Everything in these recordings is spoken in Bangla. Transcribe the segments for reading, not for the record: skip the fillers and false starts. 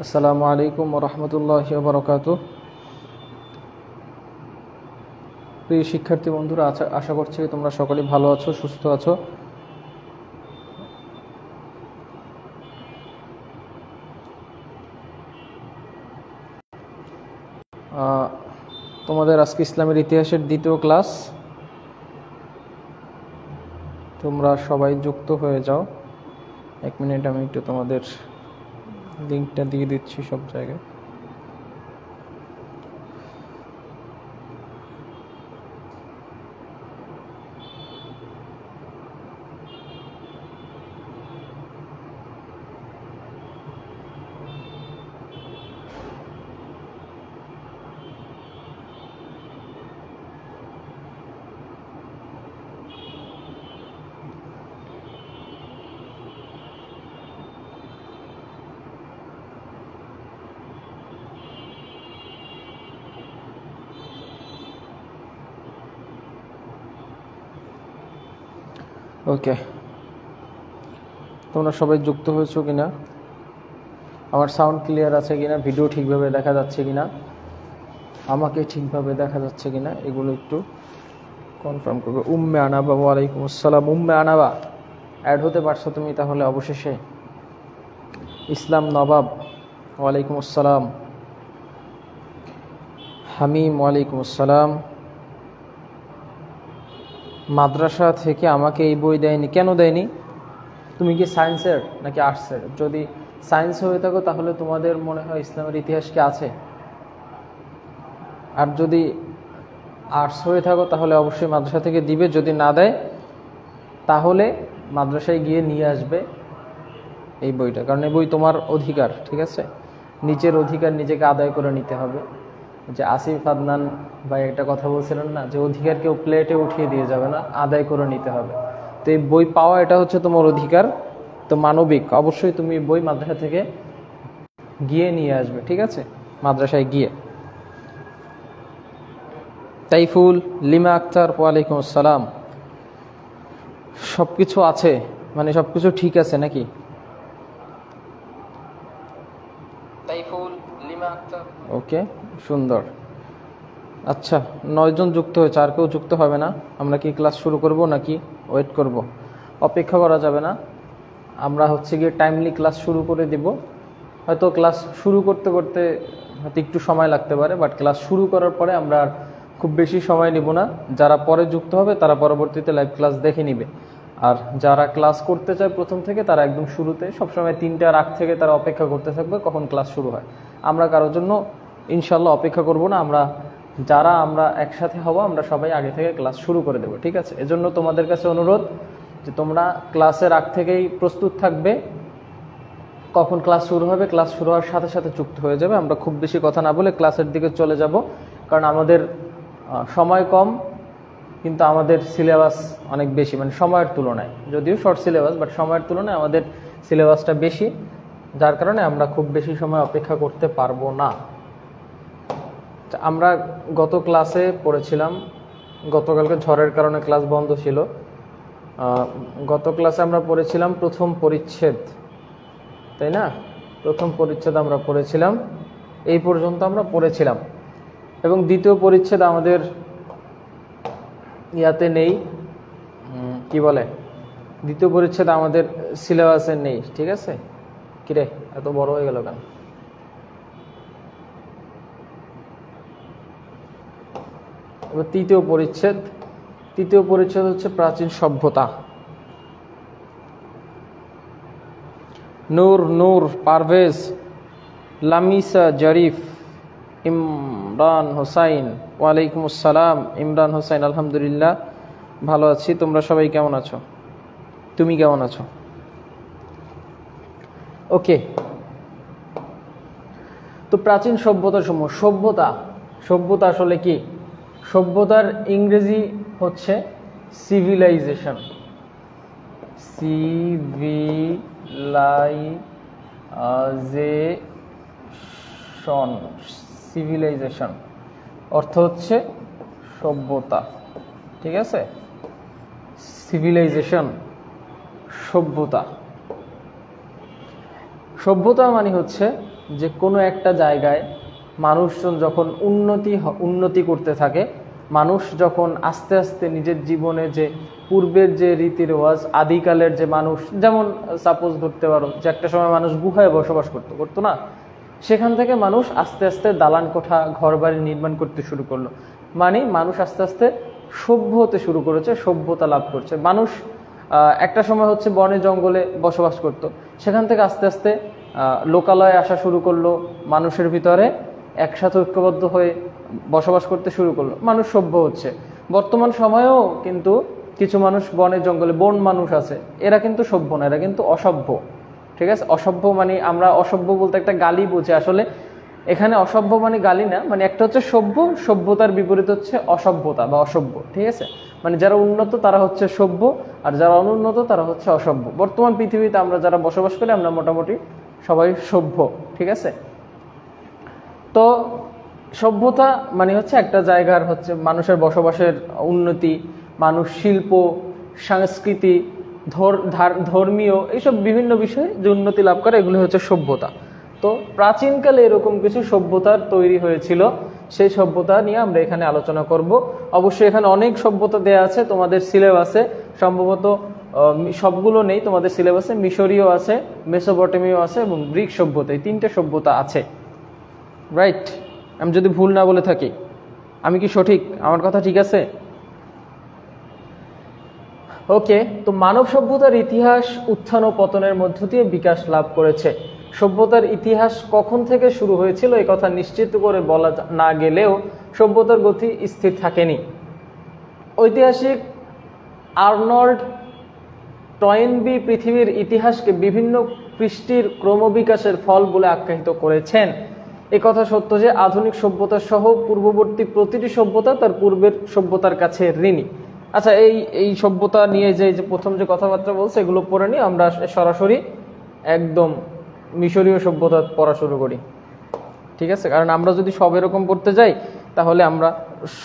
আসসালামু আলাইকুম ওয়া রাহমাতুল্লাহি ওয়া বারাকাতুহু। প্রিয় শিক্ষার্থী বন্ধুরা, আশা করছি তোমরা সকলেই ভালো আছো, সুস্থ আছো। তোমাদের আজকে ইসলামের ইতিহাসের দ্বিতীয় ক্লাস। তোমরা সবাই যুক্ত হয়ে যাও। এক মিনিট, আমি একটু তোমাদের লিঙ্কটা দিয়ে দিচ্ছি সব জায়গায়। ওকে, তোমরা সবাই যুক্ত হয়েছো কিনা, আমার সাউন্ড ক্লিয়ার আছে কিনা, ভিডিও ঠিকভাবে দেখা যাচ্ছে কিনা, আমাকে ঠিকভাবে দেখা যাচ্ছে কিনা, এগুলো একটু কনফার্ম করবে। উম্মে আনাবা, ওয়ালাইকুম আসসালাম। উম্মে আনাবা অ্যাড হতে পারছো তুমি তাহলে অবশেষে। ইসলাম নবাব, ওয়ালাইকুম আসসালাম। হামিম, ওয়ালাইকুম আসসালাম। মাদ্রাসা থেকে আমাকে এই বই দেয়নি, কেন দেয়নি? তুমি কি সায়েন্সের নাকি আর্টসের? যদি সায়েন্স হয়ে থাকো তাহলে তোমাদের মনে হয় ইসলামের ইতিহাস কি আছে, আর যদি আর্টস হয়ে থাকো তাহলে অবশ্যই মাদ্রাসা থেকে দিবে। যদি না দেয় তাহলে মাদ্রাসায় গিয়ে নিয়ে আসবে এই বইটা, কারণ এই বই তোমার অধিকার, ঠিক আছে? নিজের অধিকার নিজেকে আদায় করে নিতে হবে। যে আসিফ আদনান ভাই একটা কথা বলছিলেন না, যে অধিকার কেউ প্লেটে উঠিয়ে দিয়ে যাবে না, আদায় করে নিতে হবে। তো এই বই পাওয়া, এটা হচ্ছে তোমার অধিকার, তো মানবিক। অবশ্যই তুমি বই মাদ্রাসা থেকে গিয়ে নিয়ে আসবে, ঠিক আছে? মাদ্রাসায় গিয়ে। তাইফুল, লিমা আক্তার, ওয়ালাইকুম আসসালাম। সবকিছু আছে, মানে সবকিছু ঠিক আছে নাকি? তাইফুল, লিমা আক্তার, ওকে, সুন্দর। আচ্ছা, 9 জন যুক্ত হয়েছে, আর কেউ যুক্ত হবে না? আমরা কি ক্লাস শুরু করব নাকি ওয়েট করব? অপেক্ষা করা যাবে না। আমরা হচ্ছে গিয়ে টাইমলি ক্লাস শুরু করে দিব। হয়তো ক্লাস শুরু করতে করতে হয়তো একটু সময় লাগতে পারে, বাট ক্লাস শুরু করার পরে আমরা আর খুব বেশি সময় নিব না। যারা পরে যুক্ত হবে তারা পরবর্তীতে লাইভ ক্লাস দেখে নিবে, আর যারা ক্লাস করতে চায় প্রথম থেকে তারা একদম শুরুতে সবসময় 3টার আগ থেকে তারা অপেক্ষা করতে থাকবে কখন ক্লাস শুরু হয়। আমরা কারোর জন্য ইনশাল্লাহ অপেক্ষা করব না। আমরা একসাথে হব, আমরা সবাই আগে থেকে ক্লাস শুরু করে দেব, ঠিক আছে? এজন্য তোমাদের কাছে অনুরোধ যে তোমরা ক্লাসের আগ থেকেই প্রস্তুত থাকবে। কখন ক্লাস শুরু হবে, ক্লাস শুরু হওয়ার সাথে সাথে যুক্ত হয়ে যাবে। আমরা খুব বেশি কথা না বলে ক্লাসের দিকে চলে যাব, কারণ আমাদের সময় কম, কিন্তু আমাদের সিলেবাস অনেক বেশি, মানে সময়ের তুলনায়। যদিও শর্ট সিলেবাস, বাট সময়ের তুলনায় আমাদের সিলেবাসটা বেশি, যার কারণে আমরা খুব বেশি সময় অপেক্ষা করতে পারবো না। আমরা গত ক্লাসে পড়েছিলাম, গতকালকে ঝড়ের কারণে ক্লাস বন্ধ ছিল। গত ক্লাসে আমরা পড়েছিলাম প্রথম পরিচ্ছেদ, তাই না? প্রথম পরিচ্ছেদ আমরা পড়েছিলাম, এই পর্যন্ত আমরা পড়েছিলাম। এবং দ্বিতীয় পরিচ্ছেদ আমাদের ইয়াতে নেই, কি বলে, দ্বিতীয় পরিচ্ছেদ আমাদের সিলেবাসে নেই, ঠিক আছে? কিরে, এত বড় হয়ে গেল কেন? এবার তৃতীয় পরিচ্ছেদ হচ্ছে প্রাচীন সভ্যতা। নূর, পারভেজ, লামিসা, জরিফ, ইমরান হোসাইন, ওয়ালাইকুম আসসালাম। ইমরান হোসাইন, আলহামদুলিল্লাহ ভালো আছি। তোমরা সবাই কেমন আছো? তুমি কেমন আছো? ওকে, তো প্রাচীন সভ্যতার সমূহ। সভ্যতা আসলে কি? সভ্যতার ইংরেজি হচ্ছে সিভিলাইজেশন। সিভিলাইজেশন অর্থ হচ্ছে সভ্যতা, ঠিক আছে? সিভিলাইজেশন, সভ্যতা। সভ্যতা মানে হচ্ছে যে কোনো একটা জায়গায় মানুষজন যখন উন্নতি করতে থাকে, মানুষ যখন আস্তে আস্তে নিজের জীবনে যে পূর্বের যে রীতি রেওয়াজ, আদিকালের যে মানুষ, যেমন সাপোজ ধরতে পারো যে একটা সময় মানুষ গুহায় বসবাস করতো না, সেখান থেকে মানুষ আস্তে আস্তে দালান কোঠা, ঘর বাড়ি নির্মাণ করতে শুরু করলো। মানে মানুষ আস্তে আস্তে সভ্য হতে শুরু করেছে, সভ্যতা লাভ করছে। মানুষ একটা সময় হচ্ছে বনে জঙ্গলে বসবাস করত, সেখান থেকে আস্তে আস্তে লোকালয়ে আসা শুরু করলো, মানুষের ভিতরে একসাথে ঐক্যবদ্ধ হয়ে বসবাস করতে শুরু করলো, মানুষ সভ্য হচ্ছে। বর্তমান সময়েও কিন্তু কিছু মানুষ বনে জঙ্গলে, বন মানুষ আছে, এরা কিন্তু সভ্য না, এরা কিন্তু অসভ্য। ঠিক আছে, অসভ্য মানে আমরা অসভ্য বলতে একটা গালি বুঝি, আসলে এখানে অসভ্য মানে গালি না, মানে একটা হচ্ছে সভ্য, সভ্যতার বিপরীত হচ্ছে অসভ্যতা বা অসভ্য। ঠিক আছে, মানে যারা উন্নত তারা হচ্ছে সভ্য, আর যারা অনুন্নত তারা হচ্ছে অসভ্য। বর্তমান পৃথিবীতে আমরা যারা বসবাস করি আমরা মোটামুটি সবাই সভ্য। ঠিক আছে, তো সভ্যতা মানে হচ্ছে একটা জায়গার হচ্ছে মানুষের বসবাসের উন্নতি, মানুষ শিল্প, সংস্কৃতি, ধর্মীয়, এইসব বিভিন্ন বিষয়ে যে উন্নতি লাভ করে, এগুলো হচ্ছে সভ্যতা। তো প্রাচীনকালে এরকম কিছু সভ্যতার তৈরি হয়েছিল, সেই সভ্যতা নিয়ে আমরা এখানে আলোচনা করব। অবশ্যই এখানে অনেক সভ্যতা দেয়া আছে তোমাদের সিলেবাসে, সম্ভবত সবগুলো নেই তোমাদের সিলেবাসে। মিশরীয় আছে, মেসোপটেমীয় আছে এবং গ্রিক সভ্যতা, এই তিনটে সভ্যতা আছে। রাইট, আমি যদি ভুল না বলে থাকি, আমি কি সঠিক? আমার কথা ঠিক আছে? ওকে, তো মানব সভ্যতার ইতিহাস উত্থান ও পতনের মধ্য দিয়ে বিকাশ লাভ করেছে। সভ্যতার ইতিহাস কখন থেকে শুরু হয়েছিল এই কথা নিশ্চিত করে বলা না গেলেও সভ্যতার গতি স্থির থাকেনি। ঐতিহাসিক আর্নল্ড টয়েনবি পৃথিবীর ইতিহাসকে বিভিন্ন কৃষ্টির ক্রমবিকাশের ফল বলে আখ্যায়িত করেছেন। একথা সত্য যে আধুনিক সভ্যতা সহ পূর্ববর্তী প্রতিটি সভ্যতা তার পূর্বের সভ্যতার কাছে ঋণী। আচ্ছা, এই সভ্যতা নিয়ে যে প্রথম যে কথাবার্তা বলছে এগুলো পড়ে নিয়ে আমরা সরাসরি একদম মিশরীয় সভ্যতা পড়া শুরু করি। ঠিক আছে, কারণ আমরা যদি সব এরকম পড়তে যাই তাহলে আমরা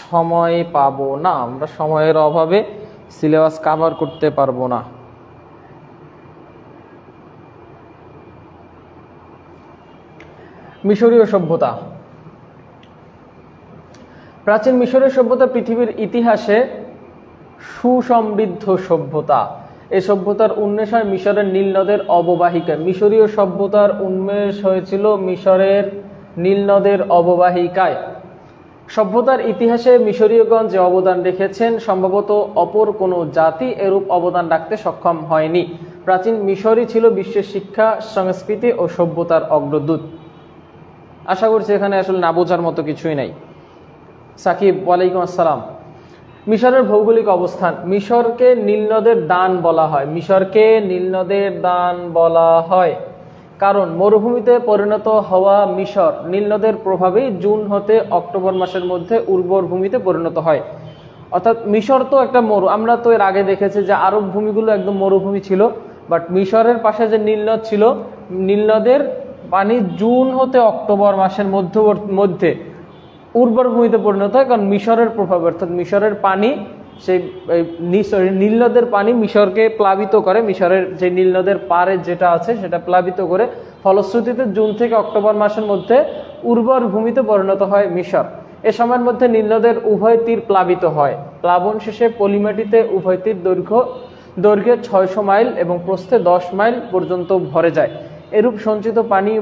সময় পাবো না, আমরা সময়ের অভাবে সিলেবাস কভার করতে পারবো না। মিশরীয় সভ্যতা। প্রাচীন মিশরীয় সভ্যতা পৃথিবীর ইতিহাসে সুসমৃদ্ধ সভ্যতা। এই সভ্যতার উন্মেষ হয় মিশরের নীল নদের অববাহিকায়। মিশরীয় সভ্যতার উন্মেষ হয়েছিল মিশরের নীল নদের অববাহিকায়। সভ্যতার ইতিহাসে মিশরীয়গণ যে অবদান রেখেছেন, সম্ভবত অপর কোনো জাতি এরূপ অবদান রাখতে সক্ষম হয়নি। প্রাচীন মিশরই ছিল বিশ্বের শিক্ষা, সংস্কৃতি ও সভ্যতার অগ্রদূত। আশা করছি এখানে আসলে না বোঝার মতো কিছুই নাই। সাকিব, ওয়ালাইকুম আসসালাম। মিশরের ভৌগোলিক অবস্থান। মিশরকে নীলনদের দান বলা হয়। মিশরকে নীলনদের দান বলা হয় কারণ মরুভূমিতে পরিণত হওয়া মিশর নীলনদের প্রভাবেই জুন হতে অক্টোবর মাসের মধ্যে উর্বর ভূমিতে পরিণত হয়। অর্থাৎ মিশর তো একটা আমরা তো এর আগে দেখেছি যে আরব ভূমিগুলো একদম মরুভূমি ছিল, বাট মিশরের পাশে যে নীলনদ ছিল, নীলনদের পানি জুন হতে অক্টোবর মাসের মধ্যে উর্বর ভূমিতে পরিণত হয়, কারণ মিশরের প্রভাব, অর্থাৎ মিশরের পানি, সেই নীলনদের পানি মিশরকে প্লাবিত করে, মিশরের যে নীলনদের পাড়ে যেটা আছে সেটা প্লাবিত করে, ফলশ্রুতিতে জুন থেকে অক্টোবর মাসের মধ্যে উর্বর ভূমিতে পরিণত হয় মিশর। এ সময়ের মধ্যে নীলনদের উভয় তীর প্লাবিত হয়। প্লাবন শেষে পলিমাটিতে উভয় তীর দৈর্ঘ্যে 600 মাইল এবং প্রস্থে 10 মাইল পর্যন্ত ভরে যায়। এরূপ সঞ্চিত পানি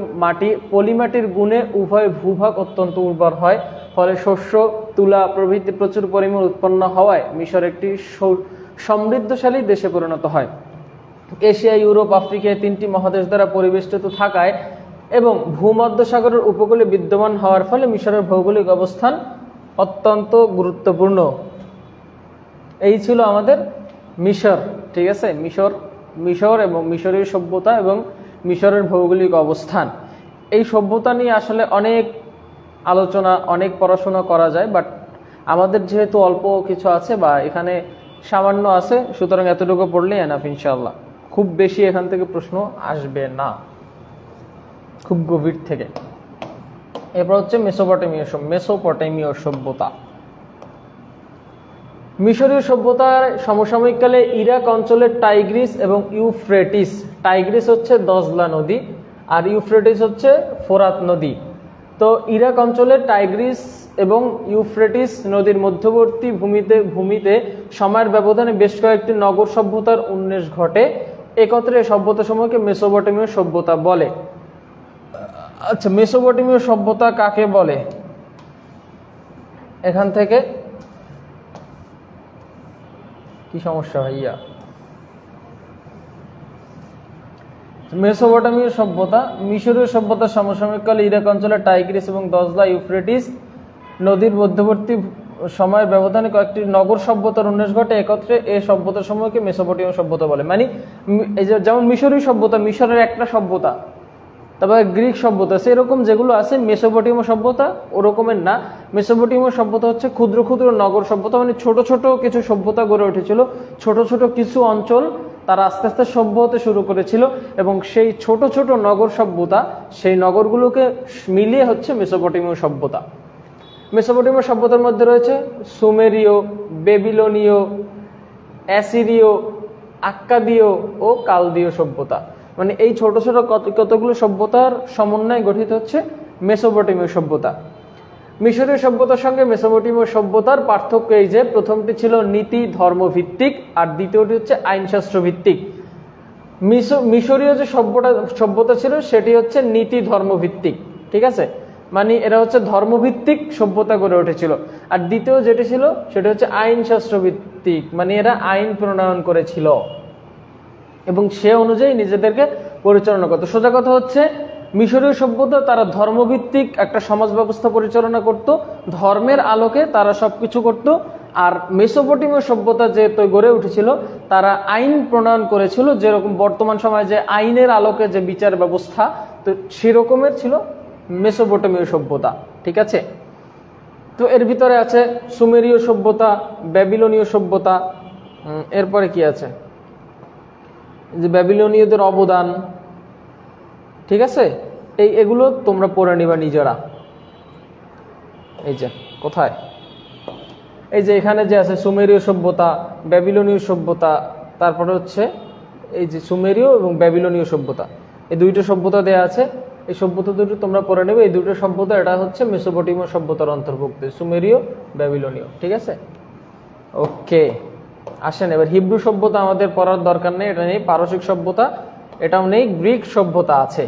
পলিমাটির গুণে উভয় ভূভাগ অত্যন্ত উর্বর হয়, ফলে শস্য, তুলা প্রভৃতি প্রচুর পরিমাণ উৎপন্ন হওয়ায় মিশর একটি সমৃদ্ধশালী দেশে পরিণত হয়। এশিয়া, ইউরোপ, আফ্রিকায় 3টি মহাদেশ দ্বারা পরিবেষ্টিত থাকায় এবং ভূমধ্যসাগরের উপকূলে বিদ্যমান হওয়ার ফলে মিশরের ভৌগোলিক অবস্থান অত্যন্ত গুরুত্বপূর্ণ। এই ছিল আমাদের মিশর। ঠিক আছে, মিশর এবং মিশরীয় সভ্যতা এবং মিশরের ভৌগোলিক অবস্থান। এই সভ্যতা নিয়ে আসলে অনেক আলোচনা, অনেক পড়াশোনা করা যায়, বাট আমাদের যেহেতু অল্প কিছু আছে বা এখানে সামান্য আছে, সুতরাং এতটুকু পড়লেই এনাফ ইনশাআল্লাহ। খুব বেশি এখান থেকে প্রশ্ন আসবে না, খুব গভীর থেকে। এরপর হচ্ছে মেসোপটেমীয় সভ্যতা। মিশরীয় সভ্যতার সমসাময়িককালে ইরাক অঞ্চলের টাইগ্রিস এবং ইউফ্রেটিস, টাইগ্রিস হচ্ছে দজলা নদী আর ইউফ্রেটিস হচ্ছে ফোরাত নদী। তো ইরাক অঞ্চলের টাইগ্রিস এবং ইউফ্রেটিস নদীর মধ্যবর্তী ভূমিতে সময়ের ব্যবধানে বেশ কয়েকটি নগর সভ্যতার উন্মেষ ঘটে। একত্রে এই সভ্যতা সমূহকে মেসোপটেমীয় সভ্যতা বলে। আচ্ছা, মেসোপটেমীয় সভ্যতা কাকে বলে? এখান থেকে কি সমস্যা ভাইয়া? মেসোপটেমীয় সভ্যতা মিশরীয় সভ্যতার সমসাময়িককালে ইরাক অঞ্চলের টাইগ্রিস এবং দজলা ইউফ্রেটিস নদীর মধ্যবর্তী সময়ের ব্যবধানে কয়েকটি নগর সভ্যতার উন্মেষ ঘটে। একত্রে এই সভ্যতা সমূহকে মেসোপটেমীয় সভ্যতা বলে। মানে এই যেমন মিশরীয় সভ্যতা, মিশরের একটা সভ্যতা, তারপরে গ্রিক সভ্যতা, সেরকম যেগুলো আছে মেসোপটেমীয় সভ্যতা ওরকমের না। মেসোপটেমীয় সভ্যতা হচ্ছে ক্ষুদ্র ক্ষুদ্র নগর সভ্যতা, মানে ছোট ছোট কিছু সভ্যতা গড়ে উঠেছিল, ছোট ছোট কিছু অঞ্চল তারা আস্তে আস্তে সভ্য হতে শুরু করেছিল, এবং সেই ছোট ছোট নগর সভ্যতা, সেই নগরগুলোকে মিলিয়ে হচ্ছে মেসোপটেমীয় সভ্যতা। মেসোপটেমীয় সভ্যতার মধ্যে রয়েছে সুমেরীয়, বেবিলনীয়, অ্যাসিরীয়, আক্কাদীয় ও কালদীয় সভ্যতা। মানে এই ছোট ছোট কতগুলো সভ্যতার সমন্বয়ে গঠিত হচ্ছে মেসোপটেমীয় সভ্যতা। মিশরীয় সভ্যতার সঙ্গে মেসোপটেমীয় সভ্যতার পার্থক্য এই যে প্রথমটি ছিল নীতি ধর্ম ভিত্তিক, আর দ্বিতীয়টি হচ্ছে আইনশাস্ত্র ভিত্তিক। মিশরীয় যে সভ্যতা ছিল সেটি হচ্ছে নীতি ধর্ম ভিত্তিক, ঠিক আছে, মানে এরা হচ্ছে ধর্মভিত্তিক সভ্যতা গড়ে উঠেছিল। আর দ্বিতীয় যেটি ছিল সেটা হচ্ছে আইনশাস্ত্র ভিত্তিক, মানে এরা আইন প্রণয়ন করেছিল এবং সে অনুযায়ী নিজেদেরকে পরিচালনা করত। সোজা কথা হচ্ছে মিশরীয় সভ্যতা তারা ধর্মভিত্তিক একটা সমাজ ব্যবস্থা পরিচালনা করত, ধর্মের আলোকে তারা সবকিছু করত। আর মেসোপটেমীয় সভ্যতা যে গড়ে উঠেছিল তারা আইন প্রণয়ন করেছিল, যেরকম বর্তমান সময়ে যে আইনের আলোকে যে বিচার ব্যবস্থা, তো সেরকমের ছিল মেসোপটেমীয় সভ্যতা, ঠিক আছে। তো এর ভিতরে আছে সুমেরীয় সভ্যতা, ব্যাবিলনীয় সভ্যতা, এরপরে কি আছে যে ব্যাবিলনীয়দের অবদান, ঠিক আছে, এগুলো তোমরা পড়ে নিবা নিজেরা। এই যে কোথায়, এই যে এখানে যে আছে সুমেরীয় সভ্যতা, ব্যাবিলনীয় সভ্যতা, তারপরে হচ্ছে এই যে সুমেরীয় এবং ব্যাবিলনীয় সভ্যতা, এই দুইটা সভ্যতা দেয়া আছে। এই সভ্যতা দুটো তোমরা পড়ে নেবে। এই দুটো সভ্যতা, এটা হচ্ছে মেসোপটেমীয় সভ্যতার অন্তর্ভুক্ত, সুমেরীয়, ব্যাবিলনীয়, ঠিক আছে। ওকে, আসেন এবার হিব্রু সভ্যতা আমাদের পড়ার দরকার নেই, এটা নেই। পারসিক সভ্যতা এটাও নেই। গ্রিক সভ্যতা আছে।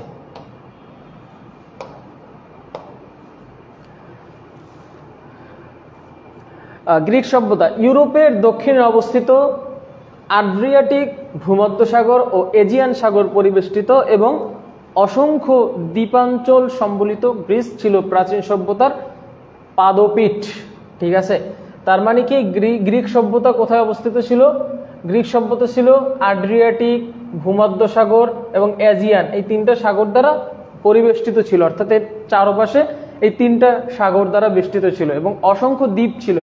গ্রিক সভ্যতা ইউরোপের দক্ষিণে অবস্থিত আড্রিয়াটিক ভূমধ্যসাগর ও এজিয়ান সাগর পরিবেষ্টিত এবং অসংখ্য দ্বীপাঞ্চল সম্বলিত গ্রিস ছিল প্রাচীন সভ্যতার পাদপীঠ, ঠিক আছে। তার মানে কি গ্রিক সভ্যতা কোথায় অবস্থিত ছিল? গ্রিক সভ্যতা ছিল আড্রিয়াটিক, ভূমধ্যসাগর এবং এজিয়ান, এই তিনটা সাগর দ্বারা পরিবেষ্টিত ছিল, অর্থাৎ এর চারপাশে এই তিনটা সাগর দ্বারা বেষ্টিত ছিল এবং অসংখ্য দ্বীপ ছিল।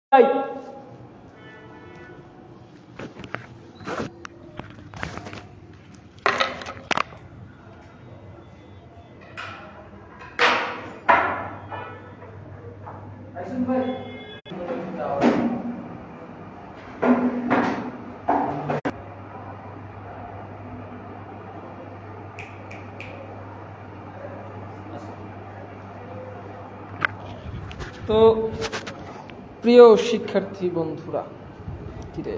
তো প্রিয় শিক্ষার্থী বন্ধুরা, কিরে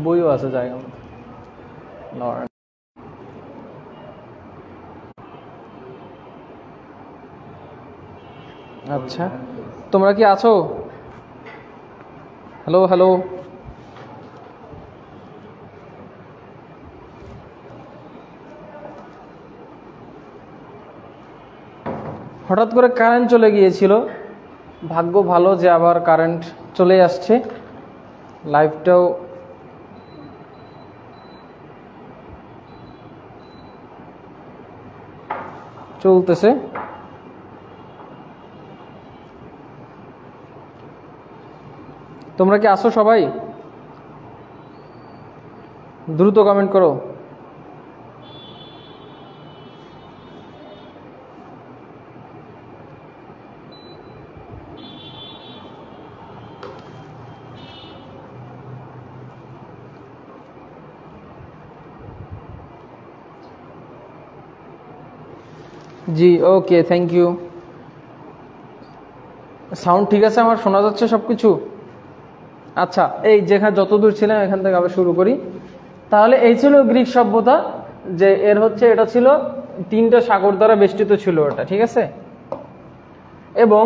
বইও আছে জায়গা মতো। আচ্ছা, তোমরা কি আছো? হ্যালো হ্যালো, হঠাৎ করে কারেন্ট চলে গিয়েছিল, ভাগ্য ভালো যে আবার কারেন্ট চলে আসছে, লাইভটাও চলতেছে। তোমরা কি আসো সবাই? দ্রুত কমেন্ট করো। জি ওকে, থ্যাংক ইউ। সাউন্ড ঠিক আছে, আমার শোনা যাচ্ছে সবকিছু? আচ্ছা, এই যেখানে যতদূর ছিলাম এখান থেকে আবার শুরু করি। তাহলে এই ছিল গ্রিক সভ্যতা, যে এটা ছিল 3টা সাগর দ্বারা বেষ্টিত ছিল এটা, ঠিক আছে। এবং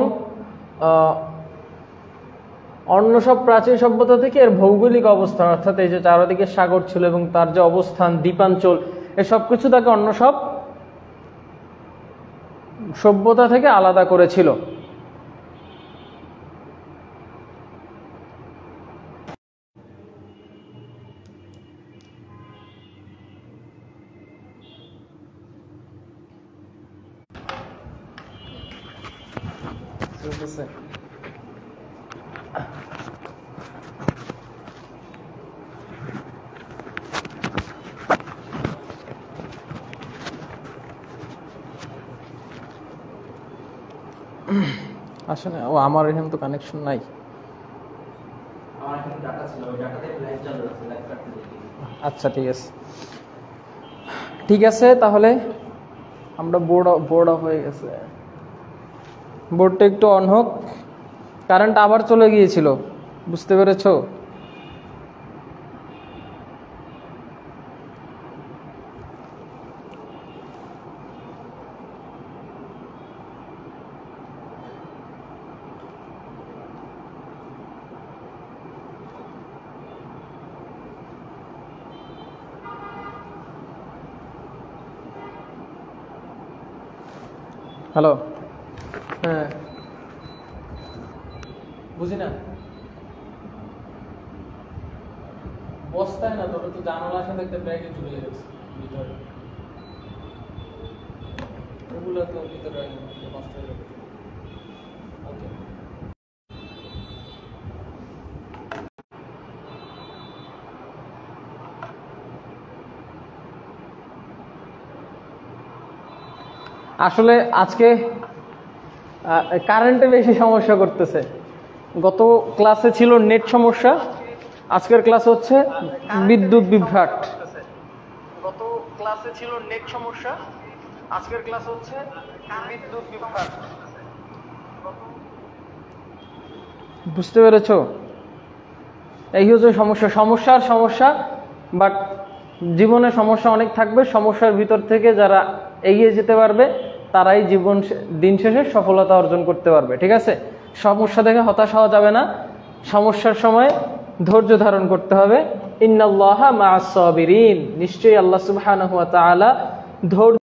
অন্য সব প্রাচীন সভ্যতা থেকে এর ভৌগোলিক অবস্থান, অর্থাৎ এই যে চারদিকে সাগর ছিল এবং তার যে অবস্থান, দ্বীপাঞ্চল, এসব কিছু তাকে অন্য সব সভ্যতা থেকে আলাদা করেছিল। আসলে ও আমার এখানে তো কানেকশন নাই। আচ্ছা ঠিক আছে, ঠিক আছে। তাহলে আমরা বোর্ড অফ হয়ে গেছে, বোর্ডটা একটু অন হোক। কারেন্ট আবার চলে গিয়েছিল, বুঝতে পেরেছো? হ্যালো, হ্যাঁ বুঝি না, বস্তায় না, তোর তো জানালার সাথে একটা ব্যাগে চলে গেছে ভিতরে, ওগুলো তো ভিতরে নষ্ট হয়ে যাবে। ওকে, আসলে আজকে কারেন্টে বেশি সমস্যা করতেছে। গত ক্লাসে ছিল নেট সমস্যা, আজকের ক্লাস হচ্ছে বিদ্যুৎ বিভ্রাট। গত ক্লাসে ছিল নেট সমস্যা, আজকের ক্লাস হচ্ছে বিদ্যুৎ বিভ্রাট। বুঝতে পেরেছো? এই হচ্ছে সমস্যা। বাট জীবনে সমস্যা অনেক থাকবে, সমস্যার ভিতর থেকে যারা এগিয়ে যেতে পারবে তারাই দিন শেষে সফলতা অর্জন করতে পারবে, ঠিক আছে। সমস্যা দেখে হতাশ হওয়া যাবে না, সমস্যার সময় ধৈর্য ধারণ করতে হবে। ইন্নাল্লাহা মা'আস সাবিরিন, নিশ্চয়ই আল্লাহ সুবহানাহু ওয়া তাআলা ধৈর্য